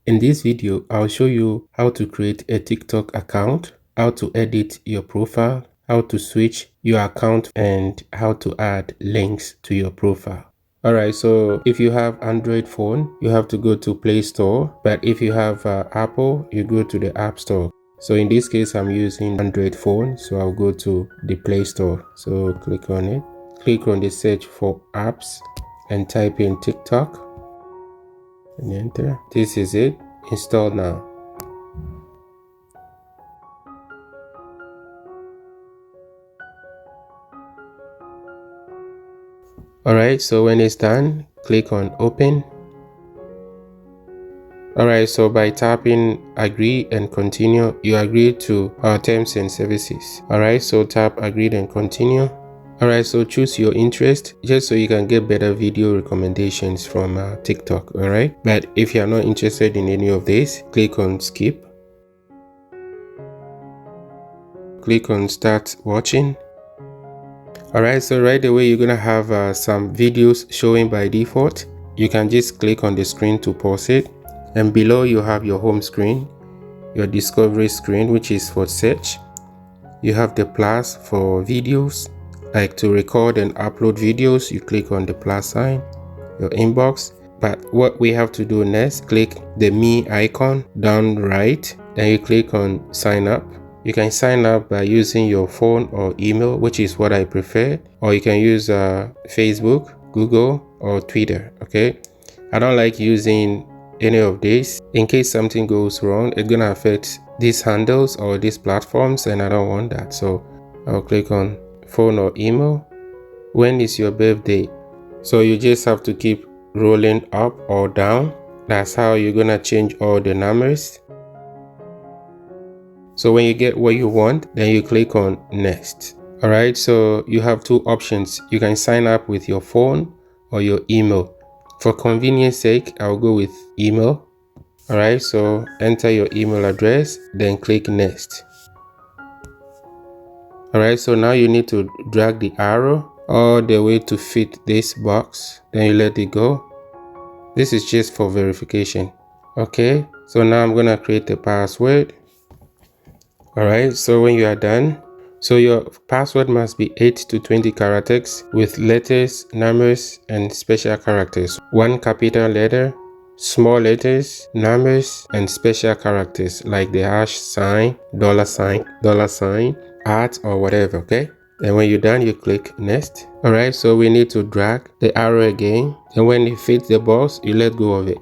In this video, I'll show you how to create a TikTok account, how to edit your profile, how to switch your account, and how to add links to your profile. Alright, so if you have Android phone, you have to go to Play Store, but if you have Apple, you go to the App Store. So in this case, I'm using Android phone, so I'll go to the Play Store. So click on it, click on the search for apps and type in TikTok and enter. This is it. Install now. Alright, so when it's done, click on open. Alright, so by tapping agree and continue, you agree to our terms and services. Alright, so tap agree and continue. Alright, so choose your interest just so you can get better video recommendations from TikTok. Alright, but if you're not interested in any of this, click on skip. Click on start watching. Alright, so right away you're gonna have some videos showing by default. You can just click on the screen to pause it, and below you have your home screen, your discovery screen, which is for search. You have the plus for videos, like to record and upload videos. You click on the plus sign, your inbox. But what we have to do next, click the me icon down right, then you click on sign up. You can sign up by using your phone or email, which is what I prefer, or you can use Facebook, Google, or Twitter. Okay, I don't like using any of these. In case something goes wrong, it's gonna affect these handles or these platforms, and I don't want that. So I'll click on phone or email. When is your birthday? So you just have to keep rolling up or down. That's how you're gonna change all the numbers. So when you get what you want, then you click on next. Alright, so you have two options. You can sign up with your phone or your email. For convenience sake, I'll go with email. Alright, so enter your email address, then click next. Alright, so now you need to drag the arrow all the way to fit this box, then you let it go. This is just for verification. Okay, so now I'm gonna create a password. Alright, so when you are done, so your password must be 8 to 20 characters with letters, numbers, and special characters. One capital letter, small letters, numbers, and special characters like the hash sign, dollar sign, @ or whatever. Okay, and when you're done, you click next. Alright, so we need to drag the arrow again, and when it fits the box, you let go of it.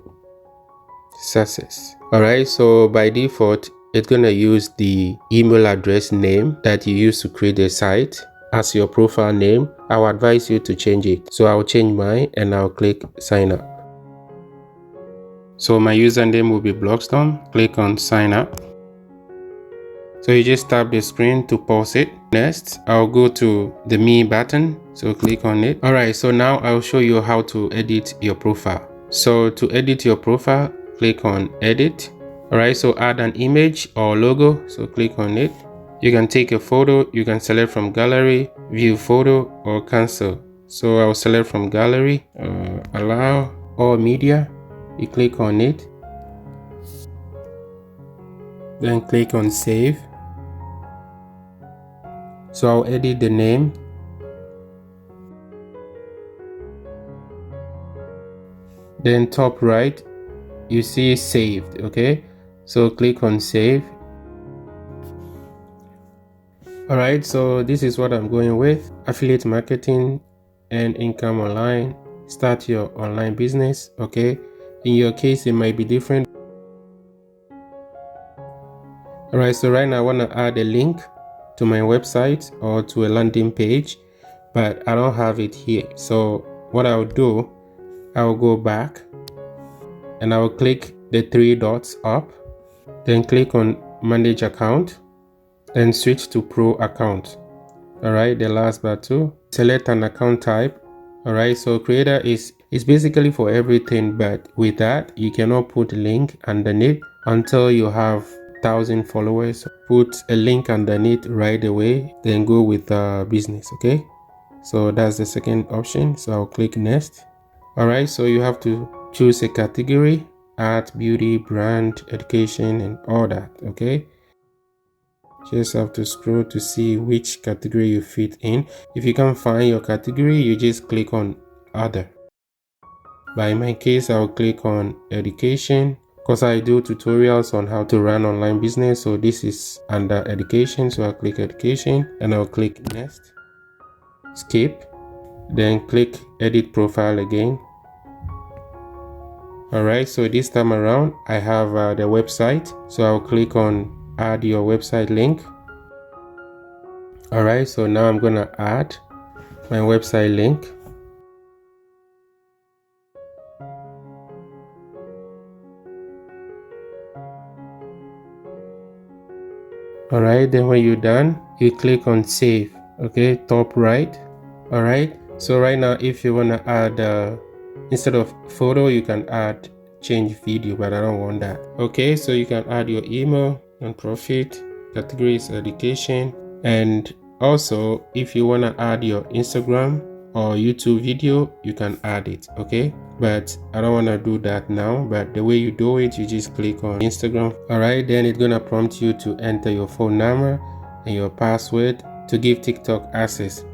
Success. Alright, so by default, it's gonna use the email address name that you use to create the site as your profile name. I'll advise you to change it. So I'll change mine and I'll click sign up. So my username will be Blockstorm. Click on sign up. So you just tap the screen to pause it. Next, I'll go to the me button. So click on it. Alright, so now I'll show you how to edit your profile. So to edit your profile, click on edit. Alright, so add an image or logo, so click on it. You can take a photo, you can select from gallery, view photo, or cancel. So I'll select from gallery, allow all media. You click on it, then click on save. So I'll edit the name. Then top right, you see saved. Okay, so click on save. Alright, so this is what I'm going with: affiliate marketing and income online. Start your online business. Okay, in your case it might be different. Alright, so right now I want to add a link to my website or to a landing page, but I don't have it here. So what I'll do, I'll go back and I'll click the three dots up, then click on manage account, then switch to pro account. Alright, the last bar too. Select an account type. Alright, so creator is basically for everything, but with that you cannot put a link underneath until you have 1,000 followers. Put a link underneath right away, then go with business. Okay, so that's the second option. So I'll click next. Alright, so you have to choose a category. art, beauty, brand, education, and all that. Okay, just have to scroll to see which category you fit in. If you can't find your category, you just click on other. But in my case, I'll click on education because I do tutorials on how to run online business. So this is under education, so I'll click education and I'll click next, skip, then click edit profile again. Alright, so this time around I have the website, so I'll click on add your website link. Alright, so now I'm gonna add my website link. Alright, then when you're done, you click on save. Okay, top right. Alright, so right now if you want to add instead of photo, you can add change video, but I don't want that. Okay, so you can add your email, non-profit, categories education, and also if you want to add your Instagram or YouTube video, you can add it. Okay, but I don't want to do that now. But the way you do it, you just click on Instagram. Alright, then it's gonna prompt you to enter your phone number and your password to give TikTok access,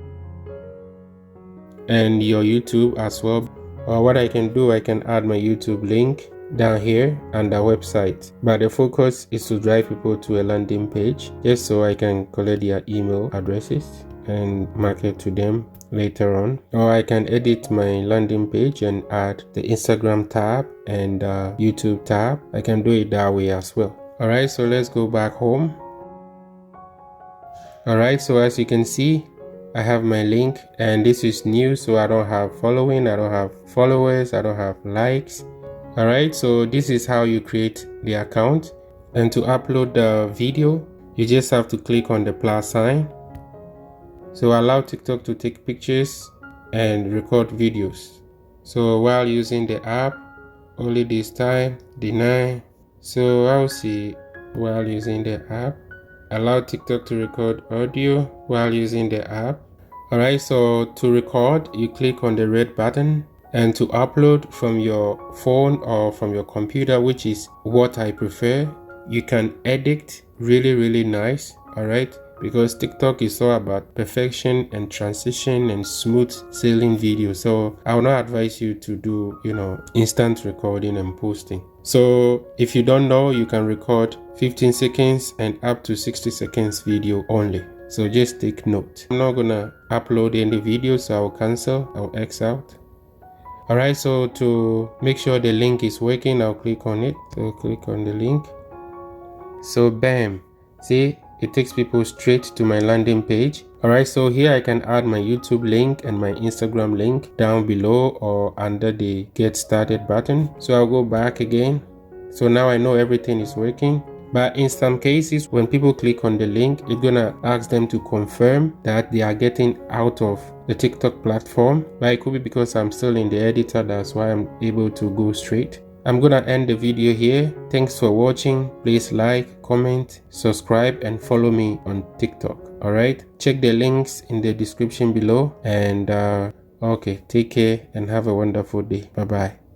and your YouTube as well. What I can do, I can add my YouTube link down here and the website, but the focus is to drive people to a landing page just so I can collect their email addresses and market to them later on. Or I can edit my landing page and add the Instagram tab and YouTube tab. I can do it that way as well. Alright, so let's go back home. Alright, so as you can see, I have my link and this is new, so I don't have following, I don't have followers, I don't have likes. Alright, so this is how you create the account. And to upload the video, you just have to click on the plus sign. So allow TikTok to take pictures and record videos. So while using the app, only this time, deny. So I'll see while using the app. Allow TikTok to record audio while using the app. Alright, so to record, you click on the red button, and to upload from your phone or from your computer, which is what I prefer, you can edit really nice. Alright, because TikTok is all about perfection and transition and smooth sailing video. So I will not advise you to do, instant recording and posting. So if you don't know, you can record 15 seconds and up to 60 seconds video only. So just take note. I'm not gonna upload any videos, so I'll cancel, I'll X out. Alright, so to make sure the link is working, I'll click on it. So click on the link. So bam, see, it takes people straight to my landing page. Alright, so here I can add my YouTube link and my Instagram link down below or under the get started button. So I'll go back again. So now I know everything is working. But in some cases, when people click on the link, it's gonna ask them to confirm that they are getting out of the TikTok platform. But it could be because I'm still in the editor, that's why I'm able to go straight. I'm gonna end the video here. Thanks for watching. Please like, comment, subscribe, and follow me on TikTok. Alright, check the links in the description below. And okay, take care and have a wonderful day. Bye bye.